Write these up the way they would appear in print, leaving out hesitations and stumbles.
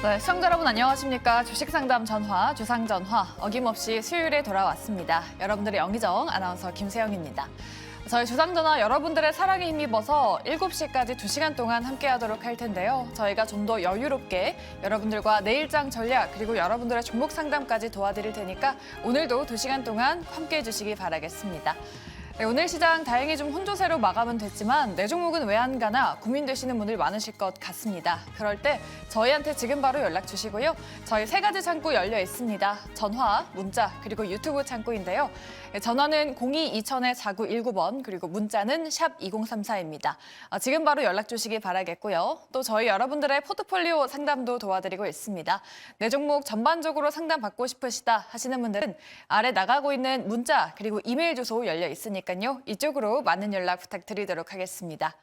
네, 시청자 여러분 안녕하십니까. 주식상담 전화, 주상전화 어김없이 수요일에 돌아왔습니다. 여러분들의 영의정 아나운서 김세영입니다. 저희 주상전화 여러분들의 사랑에 힘입어서 7시까지 2시간 동안 함께하도록 할 텐데요. 저희가 좀 더 여유롭게 여러분들과 내일장 전략 그리고 여러분들의 종목 상담까지 도와드릴 테니까 오늘도 2시간 동안 함께해 주시기 바라겠습니다. 네, 오늘 시장 다행히 좀 혼조세로 마감은 됐지만 내 종목은 왜 안 가나 고민되시는 분들 많으실 것 같습니다. 그럴 때 저희한테 지금 바로 연락 주시고요. 저희 3가지 창구 열려 있습니다. 전화, 문자, 그리고 유튜브 창구인데요. 전화는 02-2000-4919번 그리고 문자는 샵 2034입니다. 지금 바로 연락 주시기 바라겠고요. 또 저희 여러분들의 포트폴리오 상담도 도와드리고 있습니다. 내 종목 전반적으로 상담받고 싶으시다 하시는 분들은 아래 나가고 있는 문자 그리고 이메일 주소 열려 있으니까요. 이쪽으로 많은 연락 부탁드리도록 하겠습니다.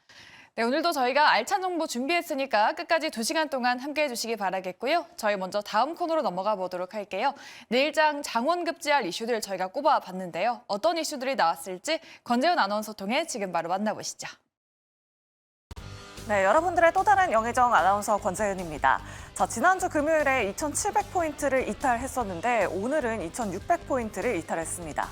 네, 오늘도 저희가 알찬 정보 준비했으니까 끝까지 2시간 동안 함께해 주시기 바라겠고요. 저희 먼저 다음 코너로 넘어가 보도록 할게요. 내일장 장원 급제할 이슈들 저희가 꼽아봤는데요. 어떤 이슈들이 나왔을지 권재현 아나운서 통해 지금 바로 만나보시죠. 네, 여러분들의 또 다른 영의정 아나운서 권재은입니다. 자, 지난주 금요일에 2,700포인트를 이탈했었는데 오늘은 2,600포인트를 이탈했습니다.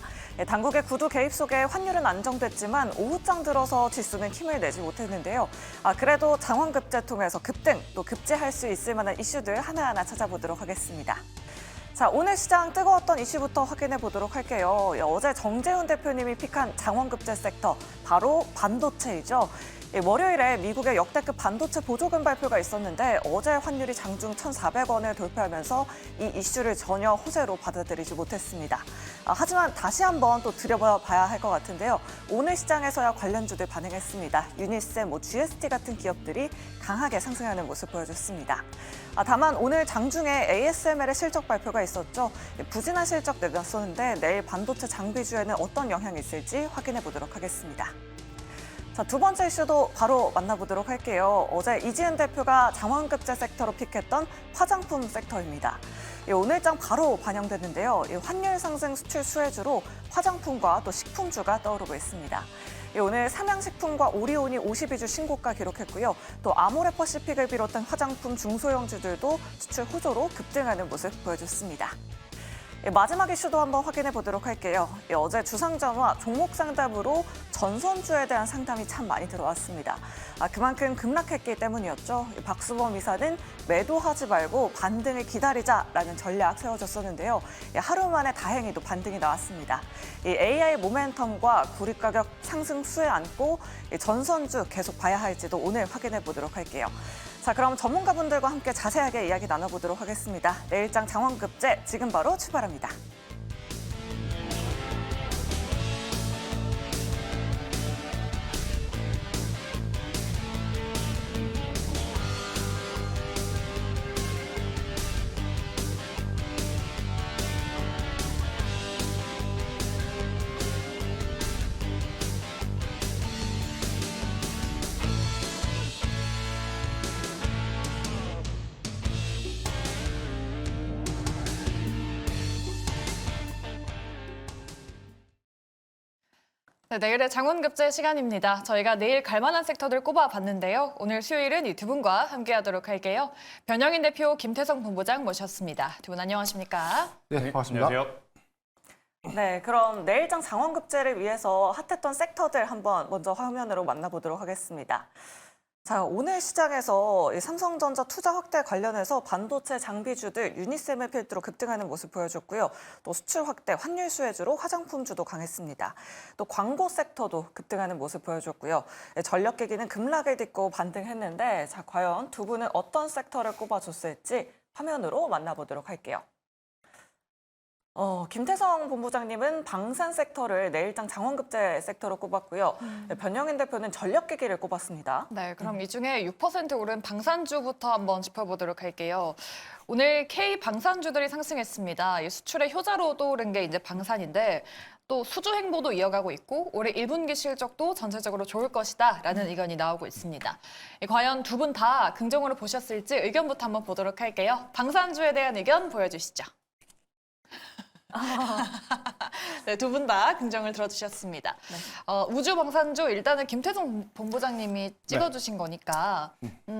당국의 구두 개입 속에 환율은 안정됐지만 오후장 들어서 지수는 힘을 내지 못했는데요. 그래도 장원급제 통해서 급등, 또 급제할 수 있을 만한 이슈들 하나하나 찾아보도록 하겠습니다. 자, 오늘 시장 뜨거웠던 이슈부터 확인해 보도록 할게요. 어제 정재훈 대표님이 픽한 장원급제 섹터, 바로 반도체이죠. 월요일에 미국의 역대급 반도체 보조금 발표가 있었는데 어제 환율이 장중 1,400원을 돌파하면서 이 이슈를 전혀 호재로 받아들이지 못했습니다. 하지만 다시 한번 또 들여다봐야 할 것 같은데요. 오늘 시장에서야 관련주들 반응했습니다. 유니셈, GST 같은 기업들이 강하게 상승하는 모습 보여줬습니다. 다만 오늘 장중에 ASML의 실적 발표가 있었죠. 부진한 실적 내놨었는데 내일 반도체 장비주에는 어떤 영향이 있을지 확인해 보도록 하겠습니다. 자, 두 번째 이슈도 바로 만나보도록 할게요. 어제 이지은 대표가 장원급제 섹터로 픽했던 화장품 섹터입니다. 오늘장 바로 반영됐는데요. 환율 상승 수출 수혜주로 화장품과 또 식품주가 떠오르고 있습니다. 오늘 삼양식품과 오리온이 52주 신고가 기록했고요. 또 아모레퍼시픽을 비롯한 화장품 중소형주들도 수출 호조로 급등하는 모습 보여줬습니다. 마지막 이슈도 한번 확인해 보도록 할게요. 어제 주상전화 종목 상담으로 전선주에 대한 상담이 참 많이 들어왔습니다. 그만큼 급락했기 때문이었죠. 박수범 이사는 매도하지 말고 반등을 기다리자라는 전략 세워줬었는데요. 하루 만에 다행히도 반등이 나왔습니다. AI 모멘텀과 구리 가격 상승 수에 안고 전선주 계속 봐야 할지도 오늘 확인해 보도록 할게요. 자, 그럼 전문가분들과 함께 자세하게 이야기 나눠보도록 하겠습니다. 내일장 장원급제 지금 바로 출발합니다. 네, 내일의 장원급제 시간입니다. 저희가 내일 갈만한 섹터들 꼽아봤는데요. 오늘 수요일은 이 두 분과 함께하도록 할게요. 변영인 대표, 김태성 본부장 모셨습니다. 두 분 안녕하십니까? 네, 반갑습니다. 안녕하세요. 네, 그럼 내일장 장원급제를 위해서 핫했던 섹터들 한번 먼저 화면으로 만나보도록 하겠습니다. 자, 오늘 시장에서 삼성전자 투자 확대 관련해서 반도체 장비주들 유니셈을 필두로 급등하는 모습 보여줬고요. 또 수출 확대, 환율 수혜주로 화장품주도 강했습니다. 또 광고 섹터도 급등하는 모습 보여줬고요. 전력기기는 급락을 딛고 반등했는데 자, 과연 두 분은 어떤 섹터를 꼽아줬을지 화면으로 만나보도록 할게요. 김태성 본부장님은 방산 섹터를 내일장 장원급제 섹터로 꼽았고요. 변영인 대표는 전력기기를 꼽았습니다. 네, 그럼 이 중에 6% 오른 방산주부터 한번 짚어보도록 할게요. 오늘 K 방산주들이 상승했습니다. 이 수출의 효자로 떠오른 게 이제 방산인데 또 수주 행보도 이어가고 있고 올해 1분기 실적도 전체적으로 좋을 것이다라는 의견이 나오고 있습니다. 과연 두 분 다 긍정으로 보셨을지 의견부터 한번 보도록 할게요. 방산주에 대한 의견 보여주시죠. 네, 두 분 다 긍정을 들어주셨습니다. 우주방산주 일단은 김태성 본부장님이 찍어주신 거니까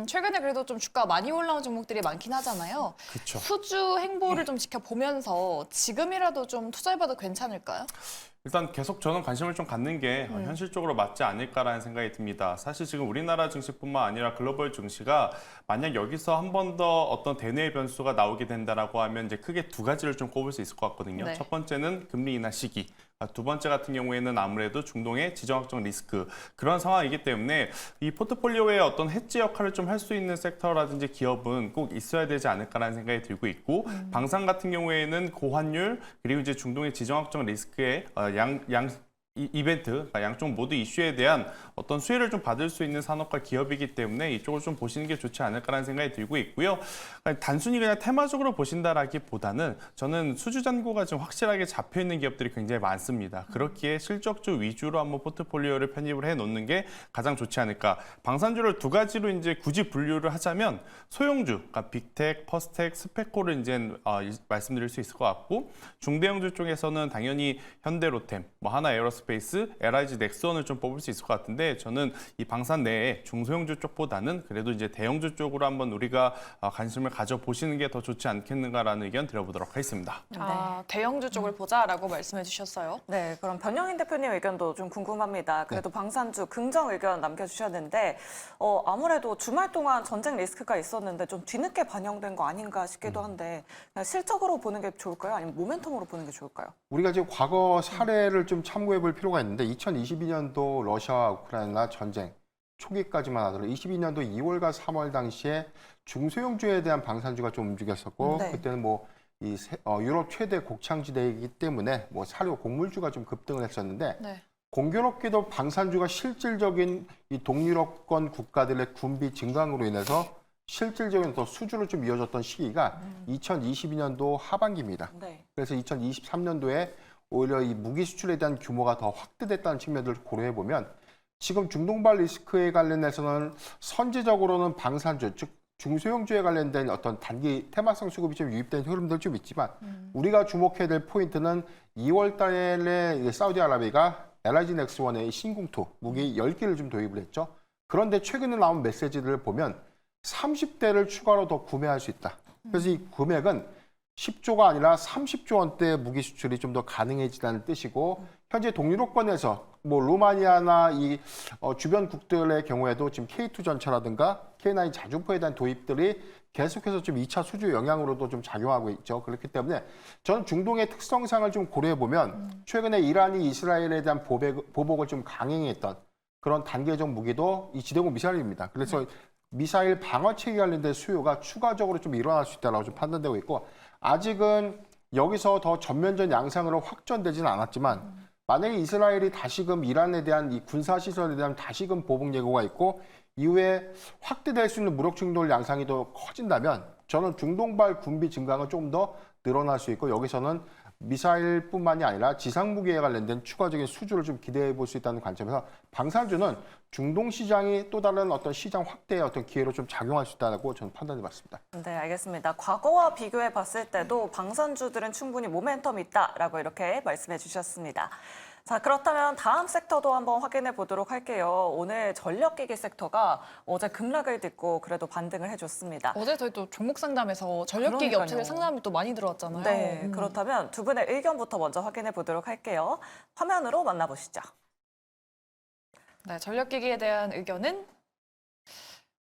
최근에 그래도 좀 주가 많이 올라온 종목들이 많긴 하잖아요. 그렇죠. 수주 행보를 좀 지켜보면서 지금이라도 좀 투자해봐도 괜찮을까요? 일단 계속 저는 관심을 좀 갖는 게 현실적으로 맞지 않을까라는 생각이 듭니다. 사실 지금 우리나라 증시뿐만 아니라 글로벌 증시가 만약 여기서 한 번 더 어떤 대내의 변수가 나오게 된다라고 하면 이제 크게 두 가지를 좀 꼽을 수 있을 것 같거든요. 네. 첫 번째는 금리 인하 시기. 두 번째 같은 경우에는 아무래도 중동의 지정학적 리스크 그런 상황이기 때문에 이 포트폴리오의 어떤 해지 역할을 좀 할 수 있는 섹터라든지 기업은 꼭 있어야 되지 않을까라는 생각이 들고 있고 방산 같은 경우에는 고환율 그리고 이제 중동의 지정학적 리스크의 이벤트, 그러니까 양쪽 모두 이슈에 대한 어떤 수혜를 좀 받을 수 있는 산업과 기업이기 때문에 이쪽을 좀 보시는 게 좋지 않을까라는 생각이 들고 있고요. 단순히 그냥 테마적으로 보신다라기보다는 저는 수주 잔고가 좀 확실하게 잡혀 있는 기업들이 굉장히 많습니다. 그렇기에 실적주 위주로 한번 포트폴리오를 편입을 해 놓는 게 가장 좋지 않을까. 방산주를 두 가지로 이제 굳이 분류를 하자면 소형주, 그러니까 빅텍, 퍼스텍, 스페코를 이제 말씀드릴 수 있을 것 같고 중대형주 쪽에서는 당연히 현대로템, 뭐 하나에어로스페이스, LIG 넥스원을 좀 뽑을 수 있을 것 같은데 저는 이 방산 내에 중소형주 쪽보다는 그래도 이제 대형주 쪽으로 한번 우리가 관심을 가져보시는 게 더 좋지 않겠는가라는 의견 드려보도록 하겠습니다. 대형주 쪽을 보자라고 말씀해 주셨어요. 네, 그럼 변영인 대표님 의견도 좀 궁금합니다. 그래도 방산주 긍정 의견 남겨주셨는데 아무래도 주말 동안 전쟁 리스크가 있었는데 좀 뒤늦게 반영된 거 아닌가 싶기도 한데 그냥 실적으로 보는 게 좋을까요? 아니면 모멘텀으로 보는 게 좋을까요? 우리가 지금 과거 사례를 좀 참고해 볼 필요가 있는데 2022년도 러시아와 우크라이나 전쟁 초기까지만 하더라도 22년도 2월과 3월 당시에 중소형주에 대한 방산주가 좀 움직였었고 네. 그때는 뭐 이 유럽 최대 곡창지대이기 때문에 뭐 사료 곡물주가 좀 급등을 했었는데 네. 공교롭게도 방산주가 실질적인 이 동유럽권 국가들의 군비 증강으로 인해서 실질적인 또 수주로 좀 이어졌던 시기가 2022년도 하반기입니다. 네. 그래서 2023년도에 오히려 이 무기 수출에 대한 규모가 더 확대됐다는 측면들을 고려해 보면 지금 중동발 리스크에 관련해서는 선제적으로는 방산주, 즉 중소형주에 관련된 어떤 단기 테마성 수급이 좀 유입된 흐름들 좀 있지만 우리가 주목해야 될 포인트는 2월 달에 사우디아라비아가 LIG 넥스원의 신궁2 무기 10기를 좀 도입을 했죠. 그런데 최근에 나온 메시지들을 보면 30대를 추가로 더 구매할 수 있다. 그래서 이 금액은 10조가 아니라 30조 원대 무기 수출이 좀 더 가능해지다는 뜻이고 현재 동유럽권에서 뭐 루마니아나 이 주변 국들의 경우에도 지금 K2 전차라든가 K9 자주포에 대한 도입들이 계속해서 좀 2차 수주 영향으로도 좀 작용하고 있죠. 그렇기 때문에 저는 중동의 특성상을 좀 고려해 보면 최근에 이란이 이스라엘에 대한 보복을 좀 강행했던 그런 단계적 무기도 이 지대공 미사일입니다. 그래서 미사일 방어체계 관련된 수요가 추가적으로 좀 일어날 수 있다고 좀 판단되고 있고 아직은 여기서 더 전면전 양상으로 확전되지는 않았지만 만약에 이스라엘이 다시금 이란에 대한 이 군사시설에 대한 다시금 보복 예고가 있고 이후에 확대될 수 있는 무력 충돌 양상이 더 커진다면 저는 중동발 군비 증강은 조금 더 늘어날 수 있고 여기서는 미사일뿐만이 아니라 지상무기에 관련된 추가적인 수주를 좀 기대해 볼 수 있다는 관점에서 방산주는 중동 시장이 또 다른 어떤 시장 확대의 어떤 기회로 좀 작용할 수 있다고 저는 판단해 봤습니다. 네, 알겠습니다. 과거와 비교해 봤을 때도 방산주들은 충분히 모멘텀이 있다라고 이렇게 말씀해 주셨습니다. 자, 그렇다면 다음 섹터도 한번 확인해 보도록 할게요. 오늘 전력기기 섹터가 어제 급락을 딛고 그래도 반등을 해줬습니다. 어제 저희 또 종목 상담에서 전력기기 그러니까요. 업체들 상담이 또 많이 들어왔잖아요. 네, 그렇다면 두 분의 의견부터 먼저 확인해 보도록 할게요. 화면으로 만나보시죠. 네, 전력기기에 대한 의견은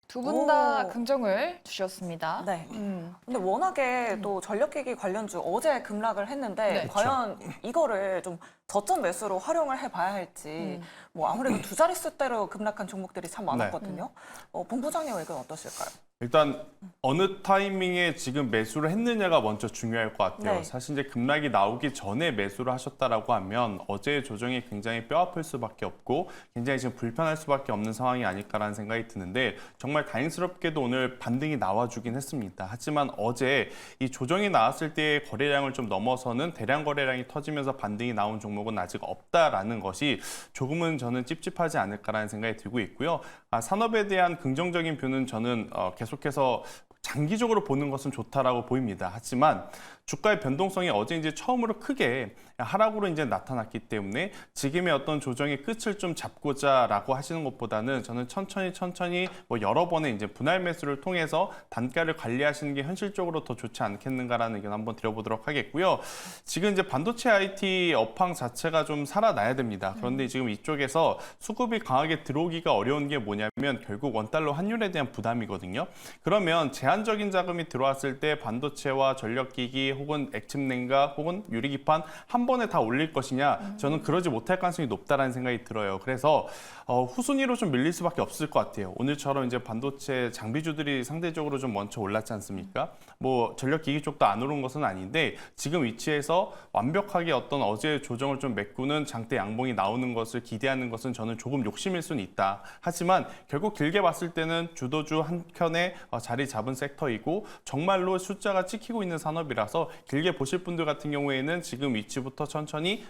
두 분 다 긍정을 주셨습니다. 네. 근데 워낙에 또 전력기기 관련주 어제 급락을 했는데 네. 과연 이거를 좀 저점 매수로 활용을 해봐야 할지 뭐 아무래도 두 자릿수대로 급락한 종목들이 참 많았거든요. 본부장님 의견 어떠실까요? 일단 어느 타이밍에 지금 매수를 했느냐가 먼저 중요할 것 같아요. 네. 사실 이제 급락이 나오기 전에 매수를 하셨다라고 하면 어제의 조정이 굉장히 뼈아플 수밖에 없고 굉장히 지금 불편할 수밖에 없는 상황이 아닐까라는 생각이 드는데 정말 다행스럽게도 오늘 반등이 나와주긴 했습니다. 하지만 어제 이 조정이 나왔을 때의 거래량을 좀 넘어서는 대량 거래량이 터지면서 반등이 나온 종목은 아직 없다라는 것이 조금은 저는 찝찝하지 않을까라는 생각이 들고 있고요. 산업에 대한 긍정적인 뷰는 저는 계속해서 장기적으로 보는 것은 좋다라고 보입니다. 하지만 주가의 변동성이 어제 이제 처음으로 크게 하락으로 이제 나타났기 때문에 지금의 어떤 조정의 끝을 좀 잡고자라고 하시는 것보다는 저는 천천히 뭐 여러 번의 이제 분할 매수를 통해서 단가를 관리하시는 게 현실적으로 더 좋지 않겠는가라는 의견 한번 드려보도록 하겠고요. 지금 이제 반도체 IT 업황 자체가 좀 살아나야 됩니다. 그런데 지금 이쪽에서 수급이 강하게 들어오기가 어려운 게 뭐냐면 결국 원달러 환율에 대한 부담이거든요. 그러면 제한적인 자금이 들어왔을 때 반도체와 전력기기 혹은 액침냉각 혹은 유리기판 한 번에 다 올릴 것이냐, 저는 그러지 못할 가능성이 높다라는 생각이 들어요. 그래서 후순위로 좀 밀릴 수밖에 없을 것 같아요. 오늘처럼 이제 반도체 장비주들이 상대적으로 좀 먼저 올랐지 않습니까? 뭐 전력기기 쪽도 안 오른 것은 아닌데 지금 위치에서 완벽하게 어떤 어제의 조정을 좀 메꾸는 장대 양봉이 나오는 것을 기대하는 것은 저는 조금 욕심일 수는 있다. 하지만 결국 길게 봤을 때는 주도주 한켠에 자리 잡은 섹터이고 정말로 숫자가 찍히고 있는 산업이라서 길게 보실 분들 같은 경우에는 지금 위치부터 천천히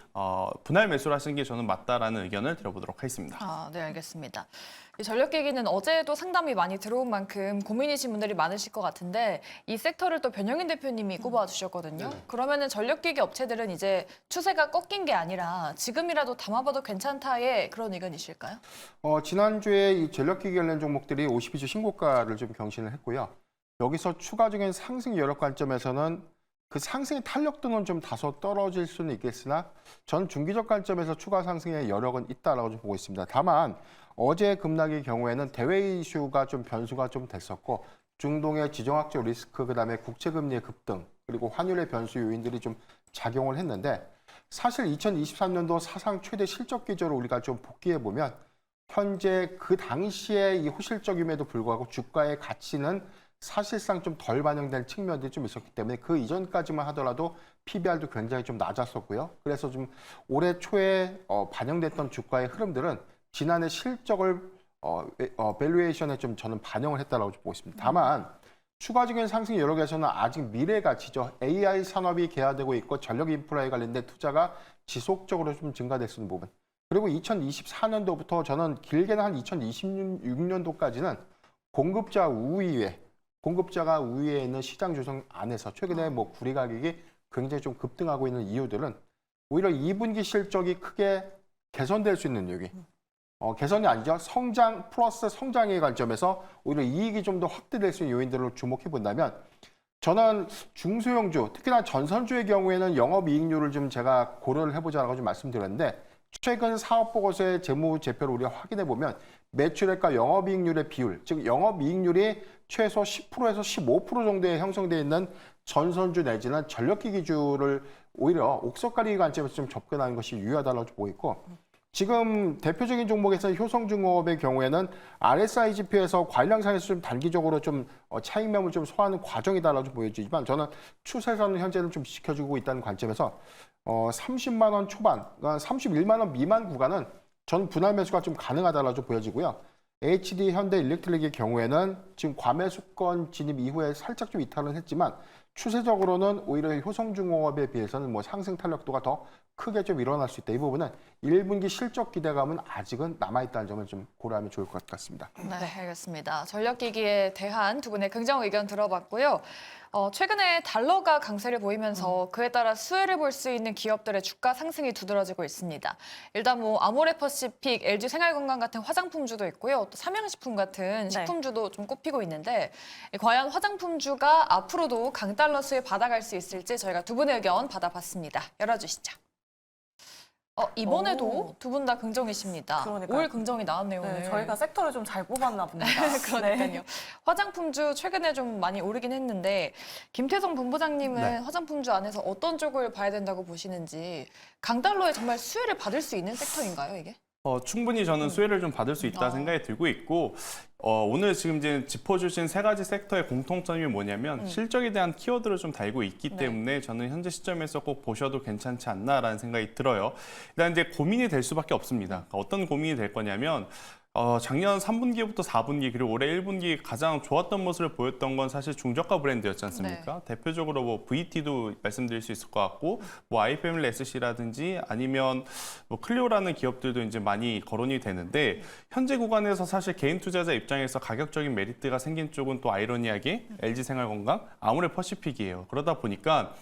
분할 매수를 하시는 게 저는 맞다라는 의견을 드려보도록 하겠습니다. 네, 알겠습니다. 이 전력기기는 어제도 상담이 많이 들어온 만큼 고민이신 분들이 많으실 것 같은데 이 섹터를 또 변영인 대표님이 꼽아주셨거든요. 그러면은 전력기기 업체들은 이제 추세가 꺾인 게 아니라 지금이라도 담아봐도 괜찮다의 그런 의견이실까요? 지난주에 이 전력기기 관련 종목들이 52주 신고가를 좀 경신을 했고요. 여기서 추가적인 상승 여력 관점에서는 그 상승의 탄력도는 좀 다소 떨어질 수는 있겠으나 전 중기적 관점에서 추가 상승의 여력은 있다라고 좀 보고 있습니다. 다만 어제 급락의 경우에는 대외 이슈가 좀 변수가 좀 됐었고 중동의 지정학적 리스크, 그다음에 국채금리의 급등, 그리고 환율의 변수 요인들이 좀 작용을 했는데 사실 2023년도 사상 최대 실적 기조를 우리가 좀 복귀해 보면 현재 그 당시에 이 호실적임에도 불구하고 주가의 가치는 사실상 좀 덜 반영된 측면들이 좀 있었기 때문에 그 이전까지만 하더라도 PBR도 굉장히 좀 낮았었고요. 그래서 좀 올해 초에 반영됐던 주가의 흐름들은 지난해 실적을 밸류에이션에 좀 저는 반영을 했다라고 보고 있습니다. 다만 추가적인 상승 여력에서는 아직 미래 가치죠. AI 산업이 개화되고 있고 전력 인프라에 관련된 투자가 지속적으로 좀 증가됐는 부분. 그리고 2024년도부터 저는 길게는 한 2026년도까지는 공급자가 우위에 있는 시장 조성 안에서 최근에 뭐 구리 가격이 굉장히 좀 급등하고 있는 이유들은 오히려 2분기 실적이 크게 개선될 수 있는 여기. 개선이 아니죠. 성장 플러스 성장의 관점에서 오히려 이익이 좀 더 확대될 수 있는 요인들을 주목해 본다면 저는 중소형주, 특히나 전선주의 경우에는 영업이익률을 좀 제가 고려를 해보자라고 좀 말씀드렸는데 최근 사업보고서의 재무제표를 우리가 확인해 보면 매출액과 영업이익률의 비율, 즉 영업이익률이 최소 10%에서 15% 정도에 형성되어 있는 전선주 내지는 전력기기주를 오히려 옥석가리 관점에서 좀 접근하는 것이 유효하다고 보고 있고 지금 대표적인 종목에서 효성중공업의 경우에는 RSI 지표에서 과일량상에서 좀 단기적으로 좀 차익 매물 좀 소화하는 과정이다라고 보여지지만 저는 추세선은 현재는 좀 지켜주고 있다는 관점에서 30만 원 초반, 그러니까 31만 원 미만 구간은 전 분할 매수가 좀 가능하다라고 보여지고요. HD 현대일렉트릭의 경우에는 지금 과매수권 진입 이후에 살짝 좀 이탈은 했지만 추세적으로는 오히려 효성중공업에 비해서는 뭐 상승 탄력도가 더 크게 좀 일어날 수 있다. 이 부분은 1분기 실적 기대감은 아직은 남아있다는 점을 좀 고려하면 좋을 것 같습니다. 네, 알겠습니다. 전력기기에 대한 두 분의 긍정 의견 들어봤고요. 최근에 달러가 강세를 보이면서 그에 따라 수혜를 볼 수 있는 기업들의 주가 상승이 두드러지고 있습니다. 일단 뭐 아모레퍼시픽, LG생활건강 같은 화장품주도 있고요. 또 삼양식품 같은 식품주도 좀 꼽히고 있는데 과연 화장품주가 앞으로도 강달러 수혜 받아갈 수 있을지 저희가 두 분의 의견 받아봤습니다. 열어주시죠. 이번에도 두 분 다 긍정이십니다. 그러니까요. 올 긍정이 나왔네요. 네, 오늘. 저희가 섹터를 좀 잘 뽑았나 봅니다. 그러니까요. 화장품주 최근에 좀 많이 오르긴 했는데 김태성 본부장님은 화장품주 안에서 어떤 쪽을 봐야 된다고 보시는지 강달러에 정말 수혜를 받을 수 있는 섹터인가요, 이게? 충분히 저는 수혜를 좀 받을 수 있다 생각이 들고 있고 오늘 지금 이제 짚어주신 세 가지 섹터의 공통점이 뭐냐면 실적에 대한 키워드를 좀 달고 있기 때문에 저는 현재 시점에서 꼭 보셔도 괜찮지 않나라는 생각이 들어요. 일단 이제 고민이 될 수밖에 없습니다. 어떤 고민이 될 거냐면 작년 3분기부터 4분기 그리고 올해 1분기 가장 좋았던 모습을 보였던 건 사실 중저가 브랜드였지 않습니까? 대표적으로 뭐 VT도 말씀드릴 수 있을 것 같고 뭐 아이패밀리 SC라든지 아니면 뭐 클리오라는 기업들도 이제 많이 거론이 되는데 현재 구간에서 사실 개인 투자자 입장에서 가격적인 메리트가 생긴 쪽은 또 아이러니하게 LG생활건강, 아모레퍼시픽이에요. 그러다 보니까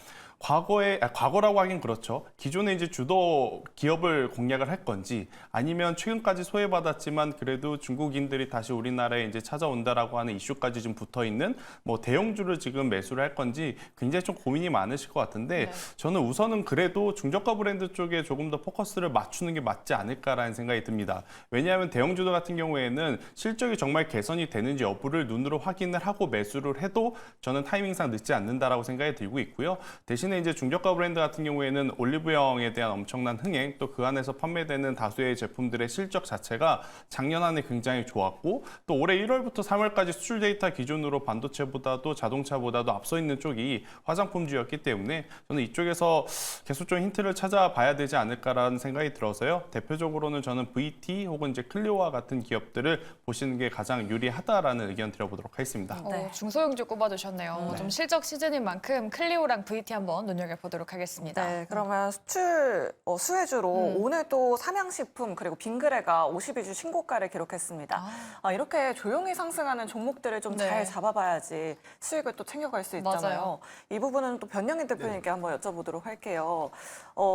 과거라고 하긴 그렇죠. 기존에 이제 주도 기업을 공략을 할 건지 아니면 최근까지 소외받았지만 그래도 중국인들이 다시 우리나라에 이제 찾아온다라고 하는 이슈까지 좀 붙어 있는 뭐 대형주를 지금 매수를 할 건지 굉장히 좀 고민이 많으실 것 같은데 네. 저는 우선은 그래도 중저가 브랜드 쪽에 조금 더 포커스를 맞추는 게 맞지 않을까라는 생각이 듭니다. 왜냐하면 대형주들 같은 경우에는 실적이 정말 개선이 되는지 여부를 눈으로 확인을 하고 매수를 해도 저는 타이밍상 늦지 않는다라고 생각이 들고 있고요. 대신에 이제 중저가 브랜드 같은 경우에는 올리브영에 대한 엄청난 흥행 또 그 안에서 판매되는 다수의 제품들의 실적 자체가 작년 안에 굉장히 좋았고 또 올해 1월부터 3월까지 수출 데이터 기준으로 반도체보다도 자동차보다도 앞서 있는 쪽이 화장품주였기 때문에 저는 이쪽에서 계속 좀 힌트를 찾아봐야 되지 않을까라는 생각이 들어서요. 대표적으로는 저는 VT 혹은 이제 클리오와 같은 기업들을 보시는 게 가장 유리하다라는 의견 드려보도록 하겠습니다. 네. 중소형주 꼽아주셨네요. 좀 실적 시즌인 만큼 클리오랑 VT 한번 눈여겨보도록 하겠습니다. 네, 그러면 수출 수혜주로 오늘 또 삼양식품 그리고 빙그레가 52주 신고가를 기록했습니다. 이렇게 조용히 상승하는 종목들을 좀 잘 네. 잡아봐야지 수익을 또 챙겨갈 수 있잖아요. 맞아요. 이 부분은 또 변영인 대표님께 한번 여쭤보도록 할게요.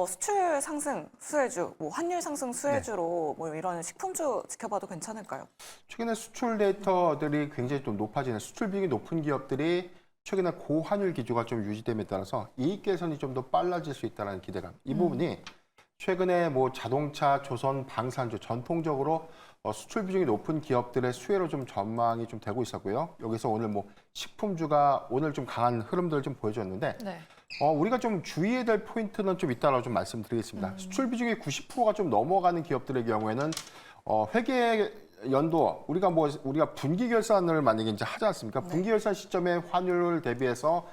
수출 상승 수혜주, 뭐 환율 상승 수혜주로 뭐 이런 식품주 지켜봐도 괜찮을까요? 최근에 수출 데이터들이 굉장히 좀 높아지는 수출 비중이 높은 기업들이 최근에 고환율 기조가 좀 유지됨에 따라서 이익 개선이 좀 더 빨라질 수 있다는 기대감. 이 부분이 최근에 뭐 자동차, 조선, 방산주 전통적으로 수출 비중이 높은 기업들의 수혜로 좀 전망이 좀 되고 있었고요. 여기서 오늘 뭐 식품주가 오늘 좀 강한 흐름들을 좀 보여줬는데 네. 우리가 좀 주의해야 될 포인트는 좀 있다라고 좀 말씀드리겠습니다. 수출 비중이 90%가 좀 넘어가는 기업들의 경우에는 회계 연도 우리가 분기 결산을 만약에 이제 하지 않습니까? 분기 결산 시점에 환율을 대비해서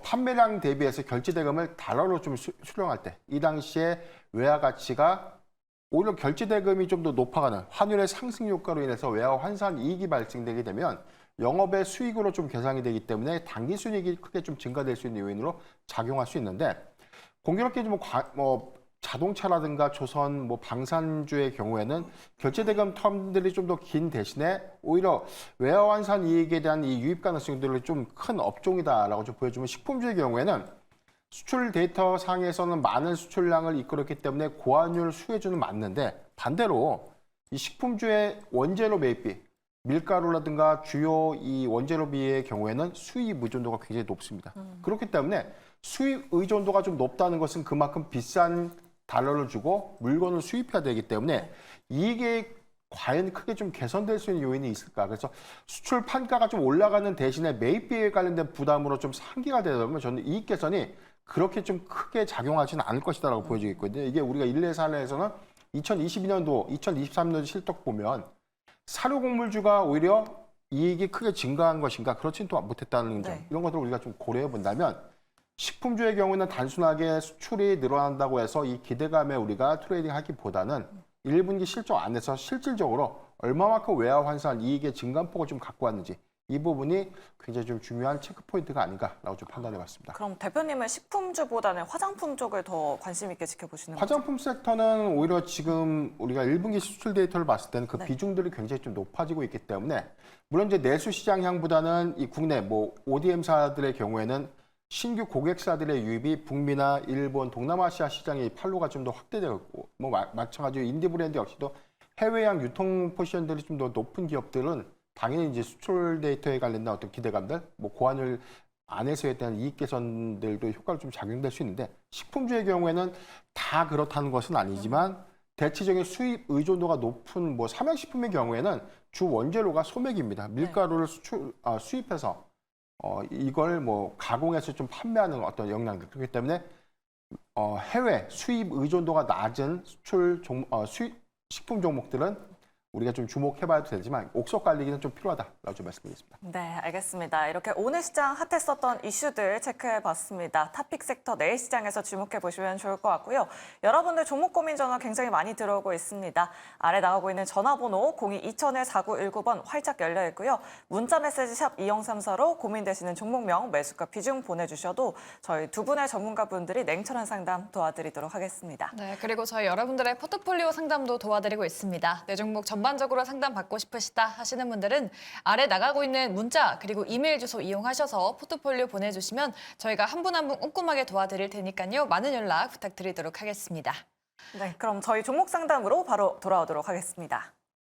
판매량 대비해서 결제 대금을 달러로 좀 수령할 때 이 당시에 외화 가치가 오히려 결제 대금이 좀 더 높아가는 환율의 상승 효과로 인해서 외화 환산 이익이 발생되게 되면 영업의 수익으로 좀 계산이 되기 때문에 당기 순이익이 크게 좀 증가될 수 있는 요인으로 작용할 수 있는데 공교롭게 좀 자동차라든가 조선, 방산주의 경우에는 결제대금 텀들이 좀 더 긴 대신에 오히려 외화 환산 이익에 대한 이 유입 가능성들이 좀 큰 업종이다라고 좀 보여주면 식품주의 경우에는 수출 데이터 상에서는 많은 수출량을 이끌었기 때문에 고환율 수혜주는 맞는데 반대로 이 식품주의 원재료 매입비, 밀가루라든가 주요 이 원재료비의 경우에는 수입 의존도가 굉장히 높습니다. 그렇기 때문에 수입 의존도가 좀 높다는 것은 그만큼 비싼 달러를 주고 물건을 수입해야 되기 때문에 이게 과연 크게 좀 개선될 수 있는 요인이 있을까? 그래서 수출 판가가 좀 올라가는 대신에 매입비에 관련된 부담으로 좀 상기가 되다 보면 저는 이익 개선이 그렇게 좀 크게 작용하지는 않을 것이다라고 보여지겠거든요. 이게 우리가 일례사례에서는 2022년도, 2023년도 실적 보면 사료곡물주가 오히려 이익이 크게 증가한 것인가? 그렇지는 또 못했다는 점. 이런 것들을 우리가 좀 고려해 본다면 식품주의 경우는 단순하게 수출이 늘어난다고 해서 이 기대감에 우리가 트레이딩 하기보다는 1분기 실적 안에서 실질적으로 얼마만큼 외화 환산 이익의 증감폭을 좀 갖고 왔는지 이 부분이 굉장히 좀 중요한 체크 포인트가 아닌가라고 좀 판단해 봤습니다. 그럼 대표님은 식품주보다는 화장품 쪽을 더 관심 있게 지켜보시는 거죠? 화장품 섹터는 오히려 지금 우리가 1분기 수출 데이터를 봤을 때는 그 비중들이 굉장히 좀 높아지고 있기 때문에 물론 이제 내수 시장향보다는 이 국내 ODM사들의 경우에는 신규 고객사들의 유입이 북미나 일본, 동남아시아 시장의 판로가 좀 더 확대되고 있고 마찬가지로 인디 브랜드 역시도 해외향 유통 포지션들이 좀 더 높은 기업들은 당연히 이제 수출 데이터에 관련된 어떤 기대감들, 고환율 안에서에 대한 이익 개선들도 효과를 좀 작용될 수 있는데 식품주의 경우에는 다 그렇다는 것은 아니지만 대체적인 수입 의존도가 높은 삼양식품의 경우에는 주 원재료가 소맥입니다. 밀가루를 수입해서 이걸 가공해서 좀 판매하는 어떤 역량들 그렇기 때문에 해외 수입 의존도가 낮은 식품 종목들은 우리가 좀 주목해봐야 되지만 옥석 관리기는 좀 필요하다라고 좀 말씀드리겠습니다. 네, 알겠습니다. 이렇게 오늘 시장 핫했었던 이슈들 체크해봤습니다. 탑픽 섹터 내일 시장에서 주목해보시면 좋을 것 같고요. 여러분들 종목 고민 전화 굉장히 많이 들어오고 있습니다. 아래 나오고 있는 전화번호 02-2000-4919번 활짝 열려있고요. 문자메시지 샵 2034로 고민되시는 종목명, 매수가 비중 보내주셔도 저희 두 분의 전문가분들이 냉철한 상담 도와드리도록 하겠습니다. 네, 그리고 저희 여러분들의 포트폴리오 상담도 도와드리고 있습니다. 내 종목 전반 전반적으로 상담받고 싶으시다 하시는 분들은 아래 나가고 있는 문자 그리고 이메일 주소 이용하셔서 포트폴리오 보내주시면 저희가 한 분 한 분 꼼꼼하게 도와드릴 테니까요. 많은 연락 부탁드리도록 하겠습니다. 네, 그럼 저희 종목 상담으로 바로 돌아오도록 하겠습니다.